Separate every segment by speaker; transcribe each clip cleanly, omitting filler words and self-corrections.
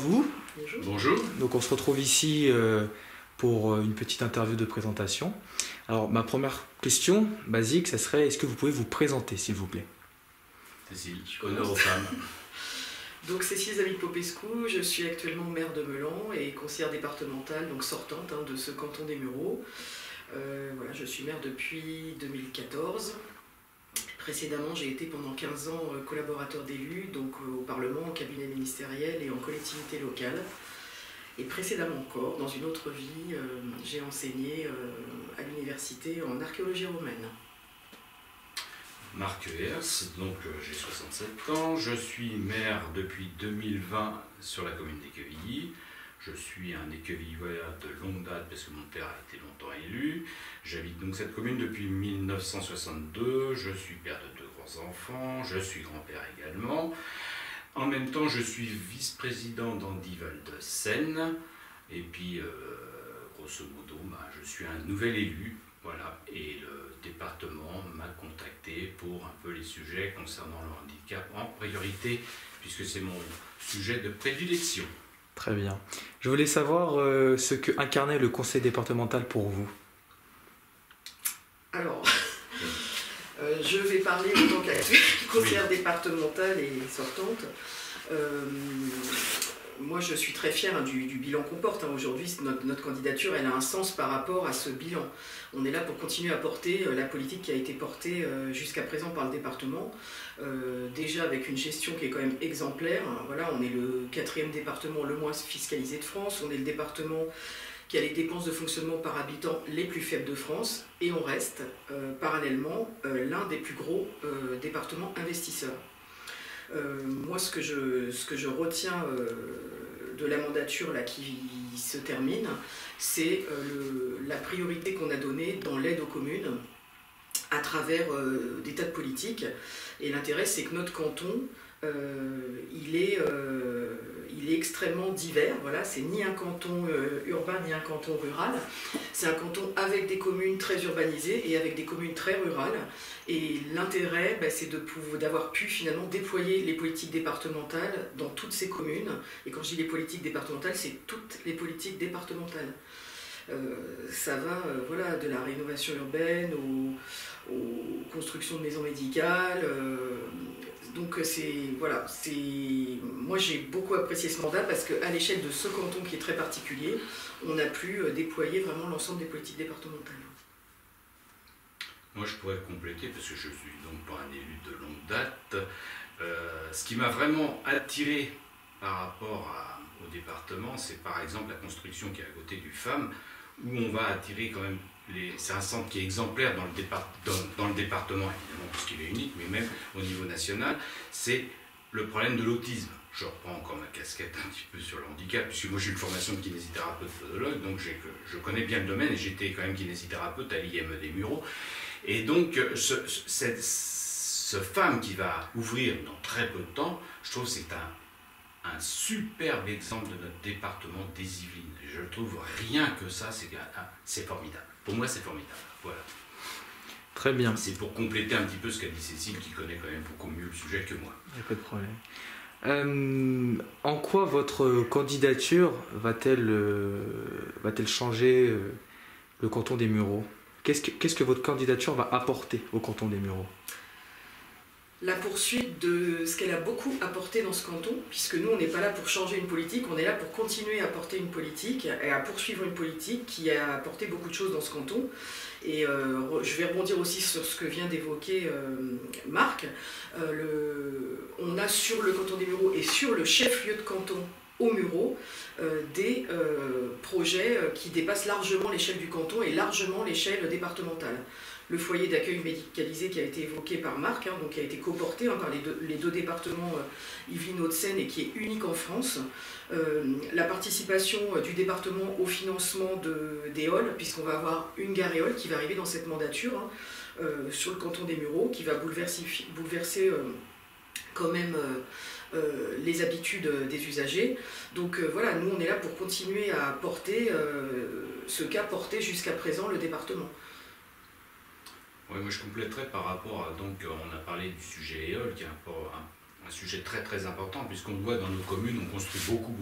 Speaker 1: vous.
Speaker 2: Bonjour.
Speaker 3: Bonjour.
Speaker 1: Donc on se retrouve ici pour une petite interview de présentation. Alors ma première question basique, ça serait, est-ce que vous pouvez vous présenter s'il vous plaît?
Speaker 3: Cécile, honneur aux femmes.
Speaker 2: Donc Cécile Zamit-Popescu, je suis actuellement maire de Meulan et conseillère départementale, donc sortante de ce canton des Mureaux. Voilà, je suis maire depuis 2014. Précédemment, j'ai été pendant 15 ans collaborateur d'élus, donc au Parlement, au cabinet ministériel et en collectivité locale. Et précédemment encore, dans une autre vie, j'ai enseigné à l'université en archéologie romaine.
Speaker 3: Marc Hers, donc j'ai 67 ans, je suis maire depuis 2020 sur la commune d'Équevilly. Je suis un équevillois de longue date parce que mon père a été longtemps élu. J'habite donc cette commune depuis 1962, je suis père de 2 grands-enfants, je suis grand-père également. En même temps, je suis vice-président d'Andy Val-de-Seine. Et puis, grosso modo, je suis un nouvel élu. Voilà, et le département m'a contacté pour un peu les sujets concernant le handicap en priorité, puisque c'est mon sujet de prédilection.
Speaker 1: Très bien. Je voulais savoir ce que incarnait le conseil départemental pour vous.
Speaker 2: Alors, je vais parler en tant qu'actuelle conseillère départementale et sortante. Moi, je suis très fière du bilan qu'on porte. Aujourd'hui, notre candidature, elle a un sens par rapport à ce bilan. On est là pour continuer à porter la politique qui a été portée jusqu'à présent par le département. Déjà avec une gestion qui est quand même exemplaire. Voilà, on est le 4e département le moins fiscalisé de France. On est le département qui a les dépenses de fonctionnement par habitant les plus faibles de France. Et on reste parallèlement l'un des plus gros départements investisseurs. Moi, ce que je retiens de la mandature là, qui se termine, c'est la priorité qu'on a donnée dans l'aide aux communes à travers des tas de politiques. Et l'intérêt, c'est que notre canton, il est extrêmement divers. Voilà, c'est ni un canton urbain ni un canton rural. C'est un canton avec des communes très urbanisées et avec des communes très rurales. Et l'intérêt, c'est d'avoir pu finalement déployer les politiques départementales dans toutes ces communes. Et quand je dis les politiques départementales, c'est toutes les politiques départementales. Ça va voilà, de la rénovation urbaine aux constructions de maisons médicales. Donc voilà, moi j'ai beaucoup apprécié ce mandat parce qu'à l'échelle de ce canton qui est très particulier, on a pu déployer vraiment l'ensemble des politiques départementales.
Speaker 3: Moi je pourrais compléter parce que je suis donc pas un élu de longue date. Ce qui m'a vraiment attiré par rapport au département, c'est par exemple la construction qui est à côté du FAM, où on va attirer quand même, c'est un centre qui est exemplaire dans le département, évidemment, parce qu'il est unique, mais même au niveau national, c'est le problème de l'autisme. Je reprends encore ma casquette un petit peu sur le handicap, puisque moi j'ai une formation de kinésithérapeute podologue, donc je connais bien le domaine, et j'étais quand même kinésithérapeute à l'IM des Mureaux. Et donc, ce FAM qui va ouvrir dans très peu de temps, je trouve que c'est un superbe exemple de notre département des Yvelines. Je trouve rien que ça, c'est formidable. Pour moi, c'est formidable. Voilà.
Speaker 1: Très bien.
Speaker 3: C'est pour compléter un petit peu ce qu'a dit Cécile, qui connaît quand même beaucoup mieux le sujet que moi.
Speaker 1: Il n'y a pas de problème. En quoi votre candidature va-t-elle changer le canton des Mureaux? Qu'est-ce que votre candidature va apporter au canton des Mureaux?
Speaker 2: La poursuite de ce qu'elle a beaucoup apporté dans ce canton, puisque nous on n'est pas là pour changer une politique, on est là pour continuer à porter une politique et à poursuivre une politique qui a apporté beaucoup de choses dans ce canton. Et je vais rebondir aussi sur ce que vient d'évoquer Marc. On a sur le canton des Mureaux et sur le chef-lieu de canton aux Mureaux des projets qui dépassent largement l'échelle du canton et largement l'échelle départementale. Le foyer d'accueil médicalisé qui a été évoqué par Marc, donc qui a été coporté par les deux départements Yvelines-Hauts-de-Seine et qui est unique en France. La participation du département au financement des halls, puisqu'on va avoir une gare et hall qui va arriver dans cette mandature sur le canton des Mureaux, qui va bouleverser quand même les habitudes des usagers. Donc voilà, nous on est là pour continuer à porter ce qu'a porté jusqu'à présent le département.
Speaker 3: Oui, moi je compléterais par rapport à, donc on a parlé du sujet EOL qui est un sujet très très important, puisqu'on voit dans nos communes, on construit beaucoup.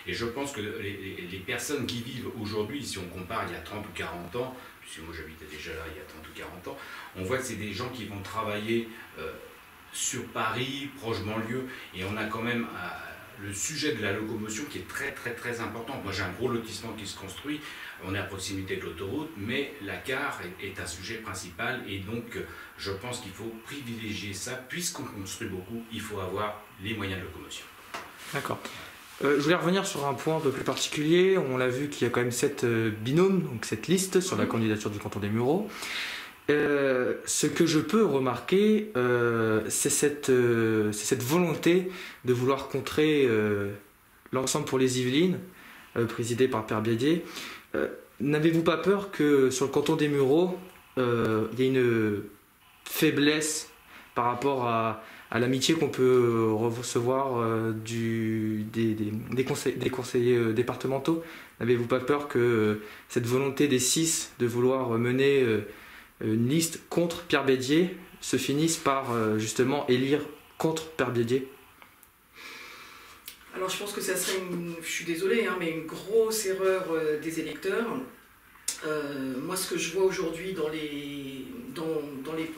Speaker 3: Et je pense que les personnes qui vivent aujourd'hui, si on compare il y a 30 ou 40 ans, puisque moi j'habitais déjà là il y a 30 ou 40 ans, on voit que c'est des gens qui vont travailler sur Paris, proche banlieue, et on a quand même le sujet de la locomotion qui est très important. Moi j'ai un gros lotissement qui se construit, on est à proximité de l'autoroute, mais la gare est un sujet principal, et donc je pense qu'il faut privilégier ça. Puisqu'on construit beaucoup, il faut avoir les moyens de locomotion.
Speaker 1: D'accord. Je voulais revenir sur un point un peu plus particulier. On l'a vu qu'il y a quand même 7 binômes, donc cette liste sur la candidature du canton des Mureaux. Ce que je peux remarquer, c'est cette volonté de vouloir contrer l'ensemble pour les Yvelines, présidé par Pierre Bédier. N'avez-vous pas peur que sur le canton des Mureaux, il y ait une faiblesse par rapport à l'amitié qu'on peut recevoir des conseillers départementaux? N'avez-vous pas peur que cette volonté des 6 de vouloir mener une liste contre Pierre Bédier se finisse par justement élire contre Pierre Bédier?
Speaker 2: Alors je pense que ça serait, je suis désolée, mais une grosse erreur des électeurs. Moi, ce que je vois aujourd'hui de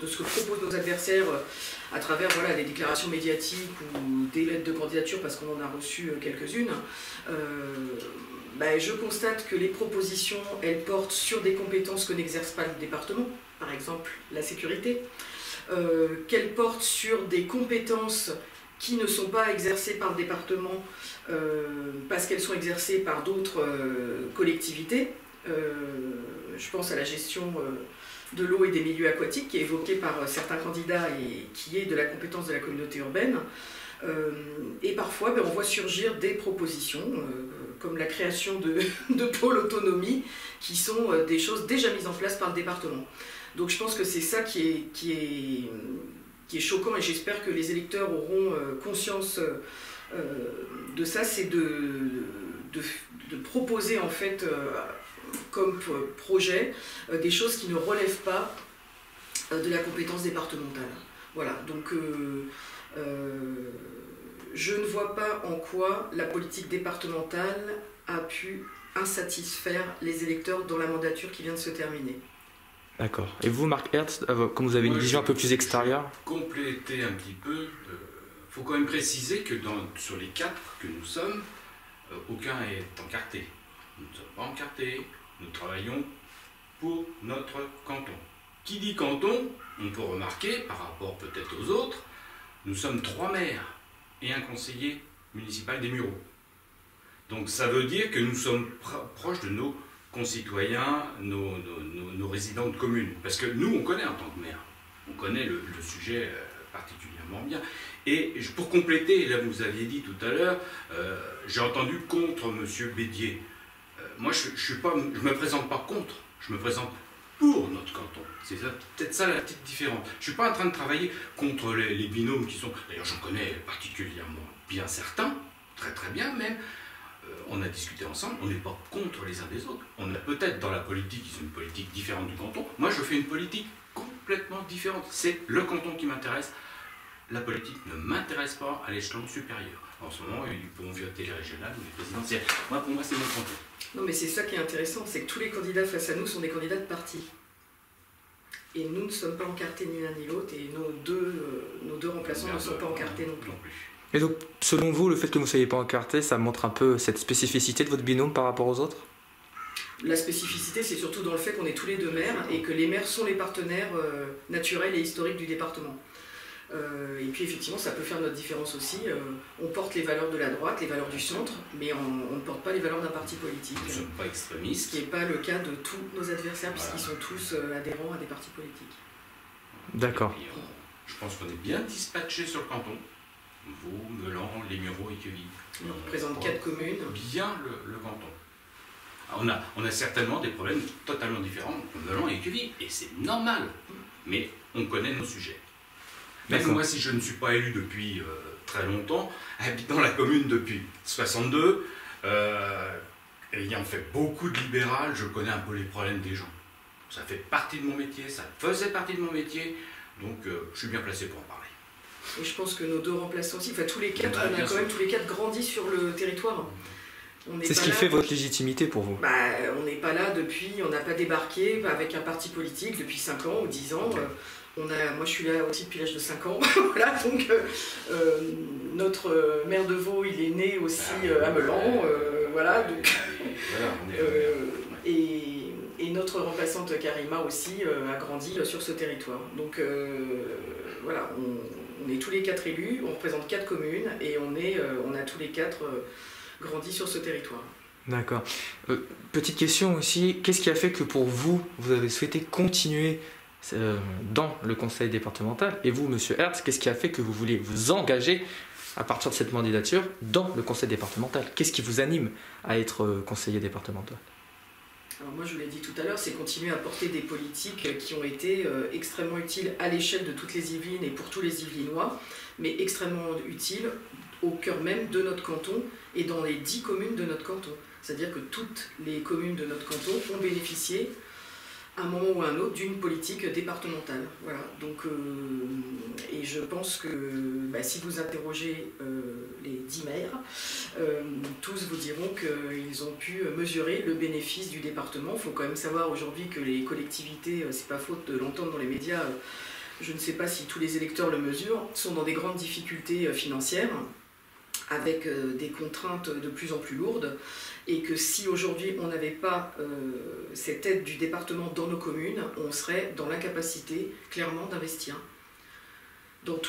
Speaker 2: ce que proposent nos adversaires à travers les déclarations médiatiques ou des lettres de candidature, parce qu'on en a reçu quelques-unes, je constate que les propositions, elles portent sur des compétences que n'exerce pas le département, par exemple la sécurité, qu'elles portent sur des compétences qui ne sont pas exercées par le département parce qu'elles sont exercées par d'autres collectivités. Je pense à la gestion de l'eau et des milieux aquatiques qui est évoquée par certains candidats et qui est de la compétence de la communauté urbaine. Et parfois, on voit surgir des propositions comme la création de pôles autonomie qui sont des choses déjà mises en place par le département. Donc je pense que c'est ça qui est choquant, et j'espère que les électeurs auront conscience de ça, c'est de proposer en fait comme projet des choses qui ne relèvent pas de la compétence départementale. Voilà, donc je ne vois pas en quoi la politique départementale a pu insatisfaire les électeurs dans la mandature qui vient de se terminer.
Speaker 1: D'accord. Et vous, Marc Hertz, comme vous avez une vision un peu plus extérieure?
Speaker 3: Compléter un petit peu, faut quand même préciser que sur les 4 que nous sommes, aucun est encarté. Nous ne sommes pas encartés, nous travaillons pour notre canton. Qui dit canton, on peut remarquer, par rapport peut-être aux autres, nous sommes 3 maires et un conseiller municipal des Mureaux. Donc ça veut dire que nous sommes proches de nos concitoyens, nos résidents de communes. Parce que nous, on connaît en tant que maire, on connaît le sujet particulièrement bien. Et pour compléter, là vous aviez dit tout à l'heure, j'ai entendu contre M. Bédier. Moi, je ne me présente pas contre, je me présente pour notre canton. C'est peut-être ça la petite différence. Je ne suis pas en train de travailler contre les binômes qui sont... D'ailleurs, j'en connais particulièrement bien certains, très très bien même. On a discuté ensemble, on n'est pas contre les uns des autres. On a peut-être dans la politique, ils ont une politique différente du canton. Moi, je fais une politique complètement différente. C'est le canton qui m'intéresse. La politique ne m'intéresse pas à l'échelon supérieur. En ce moment, ils pourront voter les régionales ou les présidentielles. Moi, pour moi, c'est mon canton.
Speaker 2: Non, mais c'est ça qui est intéressant, c'est que tous les candidats face à nous sont des candidats de parti. Et nous ne sommes pas encartés ni l'un ni l'autre, et nos deux remplaçants ne sont pas encartés non plus.
Speaker 1: Et donc, selon vous, le fait que vous ne soyez pas encarté, ça montre un peu cette spécificité de votre binôme par rapport aux autres?
Speaker 2: La spécificité, c'est surtout dans le fait qu'on est tous les 2 maires, et que les maires sont les partenaires naturels et historiques du département. Et puis effectivement, ça peut faire notre différence aussi. On porte les valeurs de la droite, les valeurs du centre, mais on ne porte pas les valeurs d'un parti politique.
Speaker 3: Nous ne sommes pas extrémistes.
Speaker 2: Ce qui n'est pas le cas de tous nos adversaires, puisqu'ils sont tous adhérents à des partis politiques.
Speaker 1: D'accord.
Speaker 3: Je pense qu'on est bien dispatchés sur le canton. Vaud, Meulan, Les Mureaux et Quevilly.
Speaker 2: On représente 4 communes.
Speaker 3: Bien le canton. On a certainement des problèmes totalement différents entre Meulan et Quevilly, et c'est normal. Mais on connaît nos sujets. Même moi, si je ne suis pas élu depuis très longtemps, habitant la commune depuis 62, ayant fait beaucoup de libéral, je connais un peu les problèmes des gens. Ça fait partie de mon métier, ça faisait partie de mon métier, donc je suis bien placé pour en parler.
Speaker 2: Et je pense que nos 2 remplaçants aussi, enfin tous les 4,
Speaker 3: Bah,
Speaker 2: on a
Speaker 3: bien
Speaker 2: quand
Speaker 3: sûr.
Speaker 2: même tous les 4 grandi sur le territoire.
Speaker 1: C'est ce qui fait votre légitimité pour vous.
Speaker 2: Bah, on n'est pas là depuis, on n'a pas débarqué avec un parti politique depuis 5 ans ou 10 ans. Moi je suis là aussi depuis l'âge de 5 ans. Voilà, donc notre maire de Vaud, il est né aussi à Melan. Voilà, donc, et notre remplaçante Karima aussi a grandi sur ce territoire. Donc voilà, on est tous les 4 élus, on représente 4 communes et on a tous les 4 grandi sur ce territoire.
Speaker 1: D'accord. Petite question aussi, qu'est-ce qui a fait que pour vous, vous avez souhaité continuer dans le conseil départemental? Et vous, monsieur Hertz, qu'est-ce qui a fait que vous vouliez vous engager à partir de cette candidature dans le conseil départemental? Qu'est-ce qui vous anime à être conseiller départemental?
Speaker 2: Alors moi je vous l'ai dit tout à l'heure, c'est continuer à porter des politiques qui ont été extrêmement utiles à l'échelle de toutes les Yvelines et pour tous les Yvelinois, mais extrêmement utiles au cœur même de notre canton et dans les 10 communes de notre canton. C'est-à-dire que toutes les communes de notre canton ont bénéficié à un moment ou à un autre d'une politique départementale. Voilà. Donc, et je pense que si vous interrogez les 10 maires, tous vous diront qu'ils ont pu mesurer le bénéfice du département. Il faut quand même savoir aujourd'hui que les collectivités, c'est pas faute de l'entendre dans les médias, je ne sais pas si tous les électeurs le mesurent, sont dans des grandes difficultés financières, avec des contraintes de plus en plus lourdes, et que si aujourd'hui on n'avait pas cette aide du département dans nos communes, on serait dans l'incapacité clairement d'investir. Dans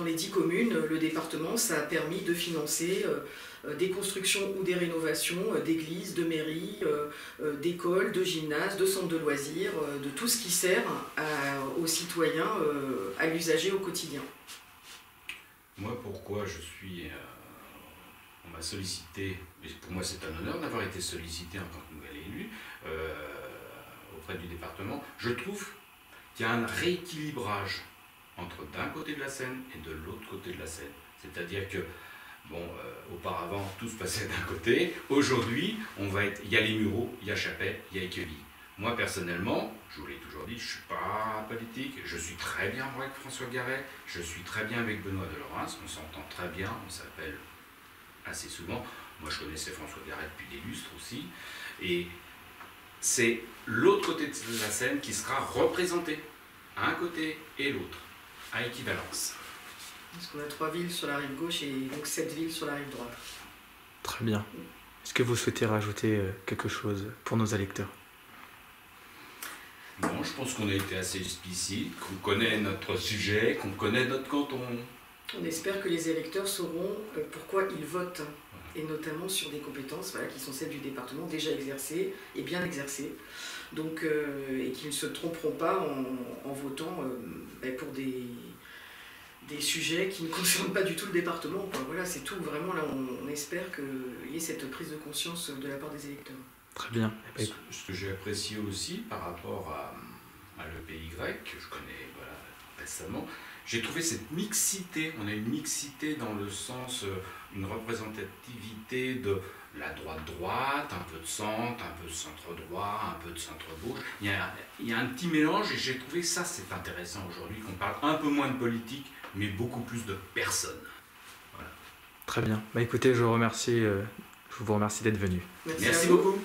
Speaker 2: les 10 communes, le département, ça a permis de financer des constructions ou des rénovations d'églises, de mairies, d'écoles, de gymnases, de centres de loisirs, de tout ce qui sert aux citoyens, à l'usager au quotidien.
Speaker 3: Moi, pourquoi je suis... on m'a sollicité, et pour moi c'est un honneur d'avoir été sollicité en tant que nouvel élu auprès du département. Je trouve qu'il y a un rééquilibrage entre d'un côté de la Seine et de l'autre côté de la Seine. C'est-à-dire que, auparavant, tout se passait d'un côté. Aujourd'hui, il y a les Mureaux, il y a Chappet, il y a Équevilly. Moi, personnellement, je vous l'ai toujours dit, je ne suis pas politique, je suis très bien avec François Garret, je suis très bien avec Benoît Delorens, on s'entend très bien, on s'appelle assez souvent. Moi, je connaissais François Garret depuis des lustres aussi. Et c'est l'autre côté de la Seine qui sera représenté, un côté et l'autre, à équivalence.
Speaker 2: Parce qu'on a 3 villes sur la rive gauche et donc 7 villes sur la rive droite.
Speaker 1: Très bien. Est-ce que vous souhaitez rajouter quelque chose pour nos électeurs?
Speaker 3: Non, je pense qu'on a été assez explicite, qu'on connaît notre sujet, qu'on connaît notre canton.
Speaker 2: On espère que les électeurs sauront pourquoi ils votent, et notamment sur des compétences qui sont celles du département déjà exercées et bien exercées. Donc, et qu'ils ne se tromperont pas en votant pour des sujets qui ne concernent pas du tout le département. Voilà, c'est tout. Vraiment, là, on espère qu'il y ait cette prise de conscience de la part des électeurs.
Speaker 1: Très bien.
Speaker 3: Ce que j'ai apprécié aussi par rapport à l'EPY, que je connais récemment, j'ai trouvé cette mixité. On a une mixité dans le sens, une représentativité de la droite, un peu de centre, un peu de centre-droit, un peu de centre-gauche. Il y a un petit mélange et j'ai trouvé ça, c'est intéressant aujourd'hui, qu'on parle un peu moins de politique, mais beaucoup plus de personnes. Voilà.
Speaker 1: Très bien. Écoutez, je vous remercie d'être venu.
Speaker 3: Merci beaucoup.